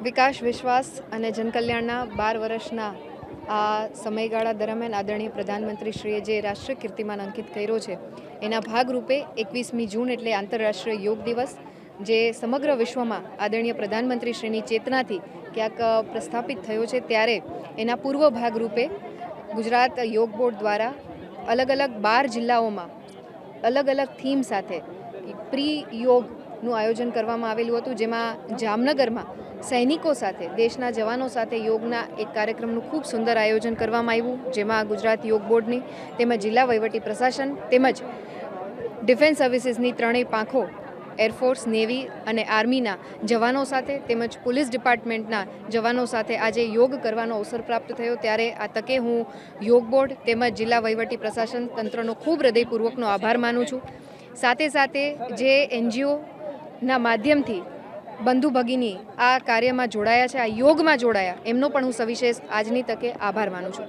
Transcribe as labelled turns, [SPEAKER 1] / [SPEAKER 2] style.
[SPEAKER 1] વિકાસ વિશ્વાસ અને જનકલ્યાણના 12 વર્ષના આ સમયગાળા દરમિયાન આદરણીય પ્રધાનમંત્રીશ્રીએ જે રાષ્ટ્રીય કીર્તિમાન અંકિત કર્યો છે એના ભાગરૂપે 21મી જૂન એટલે આંતરરાષ્ટ્રીય યોગ દિવસ જે સમગ્ર વિશ્વમાં આદરણીય પ્રધાનમંત્રીશ્રીની ચેતનાથી ક્યાંક પ્રસ્થાપિત થયો છે, ત્યારે એના પૂર્વ ભાગરૂપે ગુજરાત યોગ બોર્ડ દ્વારા અલગ અલગ 12 જિલ્લાઓમાં અલગ અલગ થીમ સાથે પ્રી યોગનું આયોજન કરવામાં આવેલું હતું, જેમાં જામનગરમાં સૈનિકો સાથે, દેશના જવાનો સાથે યોગના એક કાર્યક્રમનું ખૂબ સુંદર આયોજન કરવામાં આવ્યું, જેમાં ગુજરાત યોગ બોર્ડની તેમજ જિલ્લા વહીવટી પ્રશાસન તેમજ ડિફેન્સ સર્વિસીસની ત્રણેય પાંખો, એરફોર્સ, નેવી અને આર્મીના જવાનો સાથે તેમજ પોલીસ ડિપાર્ટમેન્ટના જવાનો સાથે આજે યોગ કરવાનો અવસર પ્રાપ્ત થયો, ત્યારે આ તકે હું યોગ બોર્ડ તેમજ જિલ્લા વહીવટી પ્રશાસન તંત્રનો ખૂબ હૃદયપૂર્વકનો આભાર માનું છું. સાથે સાથે જે NGOના માધ્યમથી બંધુ ભગિની આ કાર્યમાં જોડાયા છે, આ યોગમાં જોડાયા, એમનો પણ હું સવિશેષ આજની તકે આભાર માનું છું.